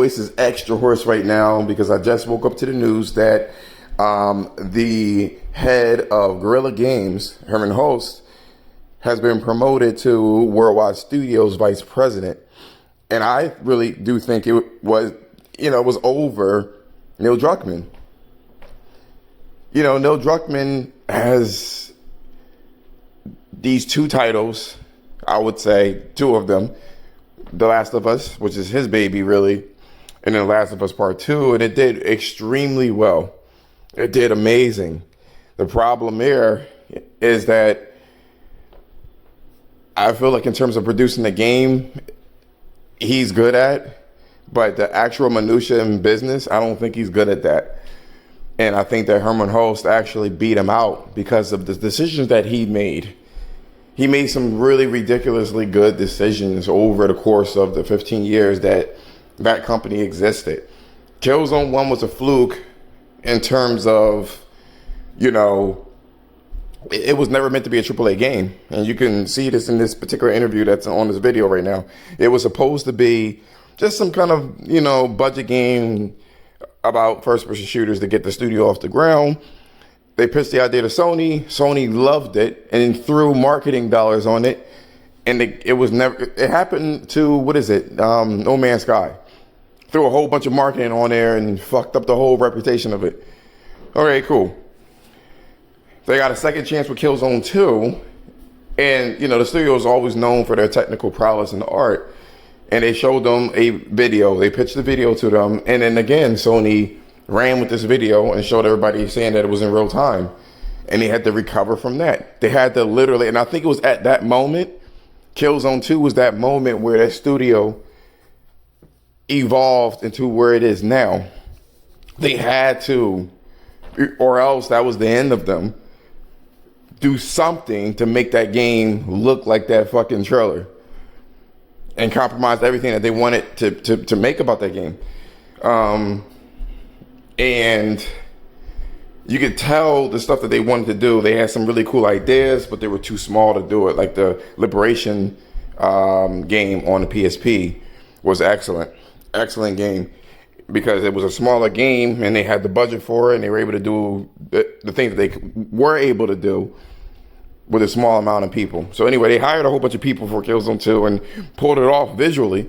voice is extra hoarse right now because I just woke up to the news that the head of Guerrilla Games, Herman Holst, has been promoted to Worldwide Studios vice president. And I really do think it was over Neil Druckmen. Neil Druckmen has these two titles, I would say, two of them. The Last of Us, which is his baby, really, and then The Last of Us Part 2, and it did extremely well. It did amazing. The problem there is that I feel like in terms of producing the game, he's good at, but the actual minutia in business, I don't think he's good at that. And I think that Herman Holst actually beat him out because of the decisions that he made. He made some really ridiculously good decisions over the course of the 15 years that that company existed. Killzone 1 was a fluke in terms of, it was never meant to be a AAA game. And you can see this in this particular interview that's on this video right now. It was supposed to be just some kind of, budget game about first-person shooters to get the studio off the ground. They pitched the idea to Sony. Sony loved it and threw marketing dollars on it. And it happened to, No Man's Sky. Threw a whole bunch of marketing on there and fucked up the whole reputation of it. Okay, cool. They got a second chance with Killzone 2. And, the studio is always known for their technical prowess and art. And they showed them a video. They pitched the video to them. And then again, Sony ran with this video and showed everybody saying that it was in real time. And they had to recover from that. They had to literally, and I think it was at that moment, Killzone 2 was that moment where that studio evolved into where it is now. They had to, or else that was the end of them, do something to make that game look like that fucking trailer. And compromise everything that they wanted to make about that game. And you could tell the stuff that they wanted to do. They had some really cool ideas, but they were too small to do it. Like the Liberation game on the PSP was excellent game, because it was a smaller game and they had the budget for it, and they were able to do the things that they were able to do with a small amount of people. So anyway, they hired a whole bunch of people for Killzone 2 and pulled it off visually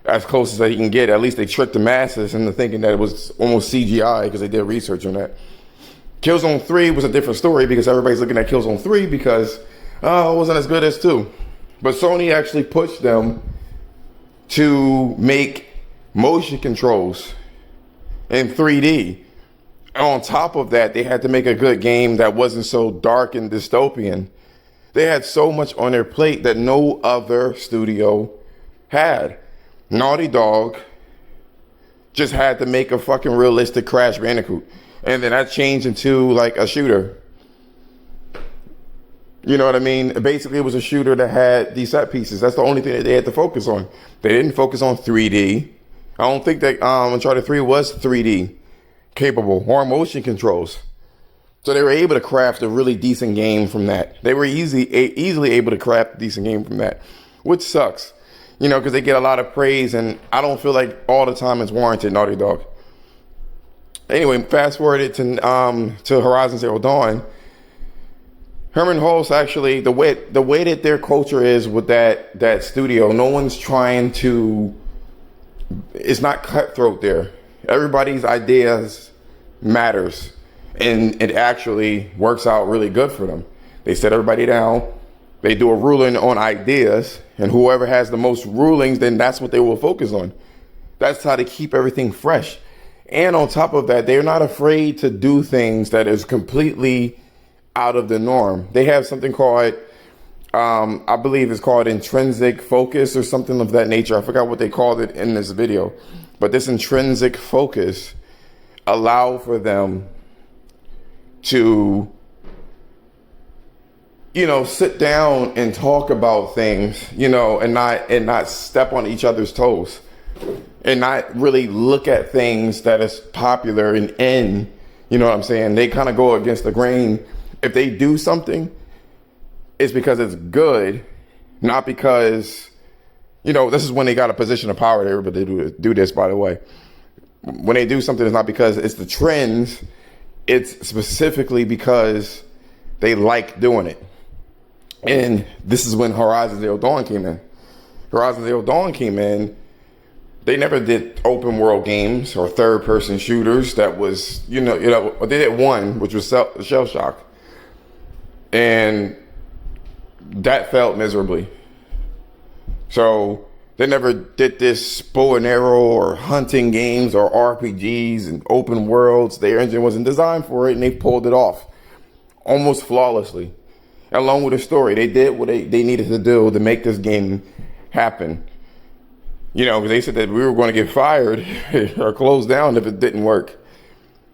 as close as they can get. At least they tricked the masses into thinking that it was almost CGI because they did research on that. Killzone 3 was a different story because everybody's looking at Killzone 3 because it wasn't as good as 2. But Sony actually pushed them to make motion controls in 3D. On top of that, they had to make a good game that wasn't so dark and dystopian. They had so much on their plate that no other studio had. Naughty Dog just had to make a fucking realistic Crash Bandicoot. And then that changed into like a shooter. You know what I mean? Basically, it was a shooter that had these set pieces. That's the only thing that they had to focus on. They didn't focus on 3D. I don't think that Uncharted 3 was 3D capable or motion controls. So they were able to craft a really decent game from that. They were easily able to craft a decent game from that, which sucks, because they get a lot of praise, and I don't feel like all the time it's warranted, Naughty Dog. Anyway, fast forwarded to Horizon Zero Dawn. Herman Holst actually, the way that their culture is with that studio, no one's trying to, it's not cutthroat there. Everybody's ideas matters, and it actually works out really good for them. They set everybody down. They do a ruling on ideas, and whoever has the most rulings, then that's what they will focus on. That's how they keep everything fresh. And on top of that, they're not afraid to do things that is completely out of the norm. They have something called, I believe it's called intrinsic focus or something of that nature. I forgot what they called it in this video. But this intrinsic focus allow for them to, sit down and talk about things, and not step on each other's toes, and not really look at things that is popular and in, you know what I'm saying? They kind of go against the grain. If they do something, it's because it's good, not because, This is when they got a position of power to everybody to do this, by the way. When they do something, it's not because it's the trends. It's specifically because they like doing it. And this is when Horizon Zero Dawn came in. Horizon Zero Dawn came in. They never did open world games or third person shooters. That was, they did one, which was Shell Shock. And that failed miserably. So they never did this bow and arrow or hunting games or RPGs and open worlds. Their engine wasn't designed for it, and they pulled it off almost flawlessly. Along with the story, they did what they needed to do to make this game happen. Because they said that we were going to get fired or closed down if it didn't work.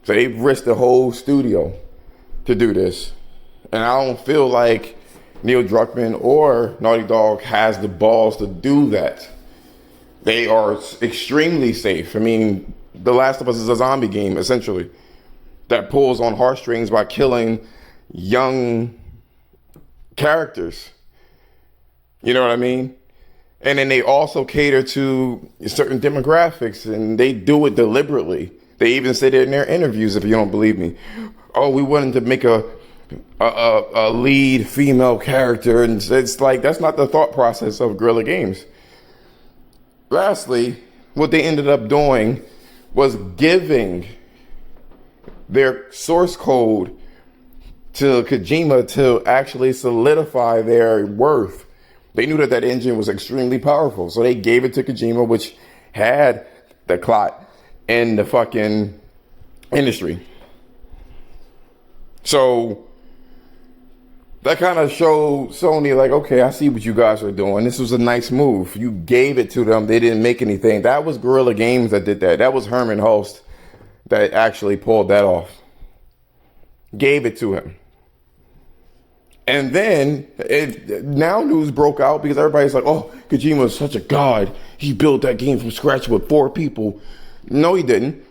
So they risked the whole studio to do this. And I don't feel like Neil Druckmen or Naughty Dog has the balls to do that. They are extremely safe. I mean, The Last of Us is a zombie game, essentially, that pulls on heartstrings by killing young characters. You know what I mean? And then they also cater to certain demographics, and they do it deliberately. They even said it in their interviews, if you don't believe me. Oh, we wanted to make a lead female character, and it's like, that's not the thought process of Guerrilla Games. Lastly, what they ended up doing was giving their source code to Kojima to actually solidify their worth. They knew that engine was extremely powerful, so they gave it to Kojima, which had the clot in the fucking industry. So that kind of showed Sony, like, okay, I see what you guys are doing. This was a nice move. You gave it to them. They didn't make anything. That was Guerrilla Games that did that. That was Herman Hulst that actually pulled that off. Gave it to him. And then now news broke out because everybody's like, oh, Kojima is such a god. He built that game from scratch with 4 people. No, he didn't.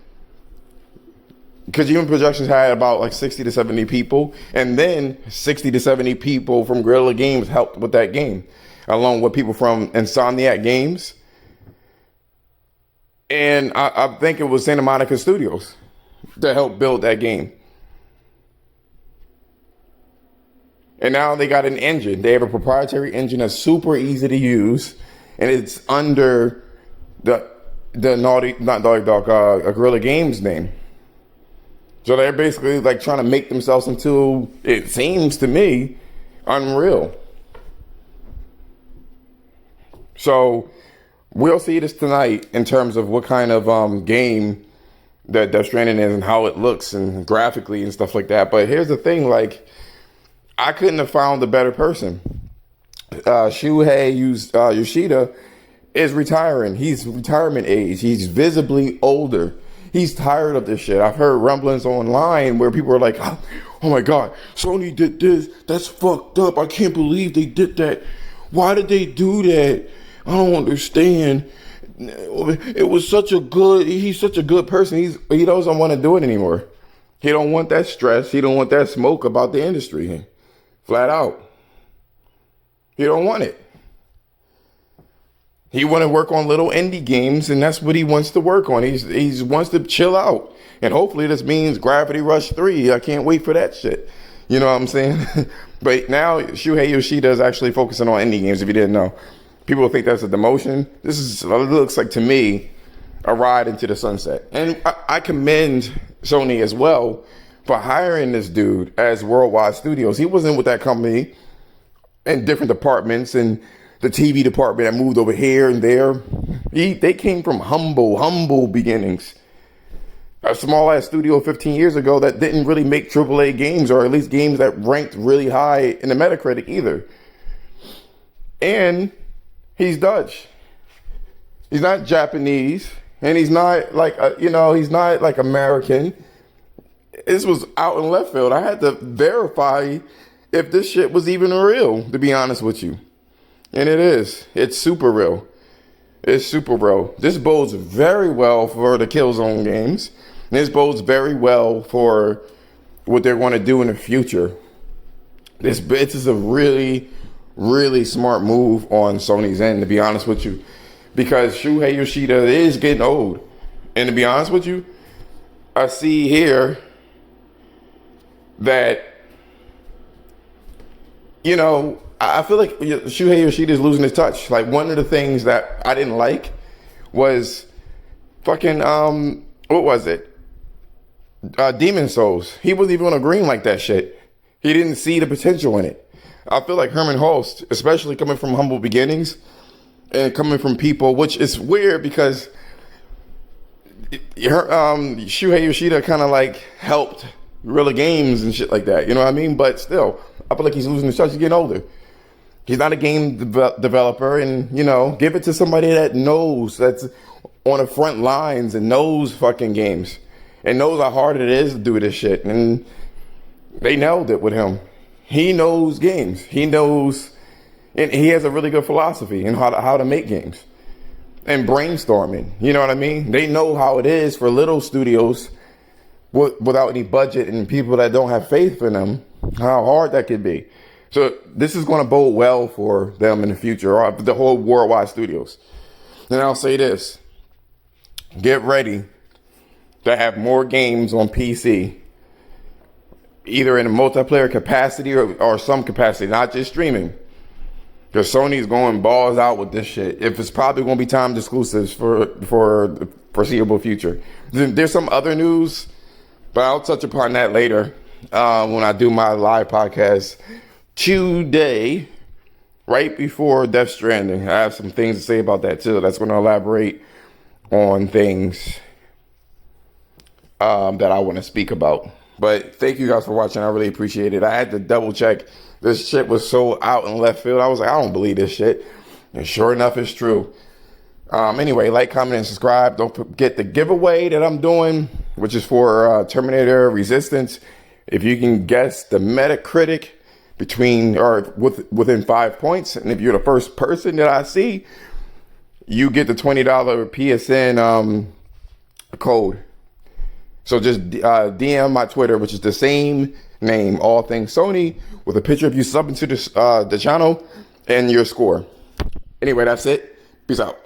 Kojima Productions had about like 60 to 70 people. And then 60 to 70 people from Guerrilla Games helped with that game, along with people from Insomniac Games. And I think it was Santa Monica Studios that helped build that game. And now they got an engine. They have a proprietary engine that's super easy to use, and it's under the Guerrilla Games name. So they're basically like trying to make themselves into, it seems to me, Unreal. So we'll see this tonight in terms of what kind of game that Death Stranding is and how it looks and graphically and stuff like that. But here's the thing, like, I couldn't have found a better person. Shuhei Yoshida is retiring. He's retirement age. He's visibly older. He's tired of this shit. I've heard rumblings online where people are like, oh my God, Sony did this. That's fucked up. I can't believe they did that. Why did they do that? I don't understand. It was he's such a good person. He doesn't want to do it anymore. He don't want that stress. He don't want that smoke about the industry. Flat out. He don't want it. He want to work on little indie games, and that's what he wants to work on. He wants to chill out. And hopefully this means Gravity Rush 3. I can't wait for that shit. You know what I'm saying? But now Shuhei Yoshida is actually focusing on indie games, if you didn't know. People think that's a demotion. It looks like, to me, a ride into the sunset. And I commend Sony as well for hiring this dude as Worldwide Studios. He wasn't with that company in different departments, and the TV department that moved over here and there. They came from humble beginnings. A small ass studio 15 years ago that didn't really make AAA games, or at least games that ranked really high in the Metacritic either. And he's Dutch. He's not Japanese, and he's not like he's not like American. This was out in left field. I had to verify if this shit was even real, to be honest with you. And it is. It's super real. It's super real. This bodes very well for the Killzone games. This bodes very well for what they're going to do in the future. This is a really, really smart move on Sony's end, to be honest with you, because Shuhei Yoshida is getting old. And to be honest with you, I see here that, you know, I feel like Shuhei Yoshida is losing his touch. Like, one of the things that I didn't like was fucking, what was it? Demon Souls. He wasn't even on a green like that shit. He didn't see the potential in it. I feel like Herman Hulst, especially coming from humble beginnings and coming from people, which is weird because Shuhei Yoshida kind of like helped Guerrilla Games and shit like that. You know what I mean? But still, I feel like he's losing his touch. He's getting older. He's not a game developer, and, you know, give it to somebody that knows, that's on the front lines and knows fucking games and knows how hard it is to do this shit. And they nailed it with him. He knows games. He knows, and he has a really good philosophy in how to make games and brainstorming. You know what I mean? They know how it is for little studios without any budget and people that don't have faith in them, how hard that could be. So this is going to bode well for them in the future, or the whole worldwide studios. And I'll say this: get ready to have more games on PC, either in a multiplayer capacity or some capacity, not just streaming. Because Sony's going balls out with this shit. If it's probably going to be timed exclusives for the foreseeable future. There's some other news, but I'll touch upon that later when I do my live podcast today, right before Death Stranding. I have some things to say about that too. That's going to elaborate on things that I want to speak about. But thank you guys for watching. I really appreciate it. I had to double check. This shit was so out in left field. I was like, I don't believe this shit. And sure enough, it's true. Anyway, like, comment, and subscribe. Don't forget the giveaway that I'm doing, which is for Terminator Resistance. If you can guess the Metacritic within 5 points, and if you're the first person that I see, you get the $20 PSN code. So just DM my Twitter, which is the same name, All Things Sony, with a picture of you subbing to the channel and your score. Anyway, that's it. Peace out.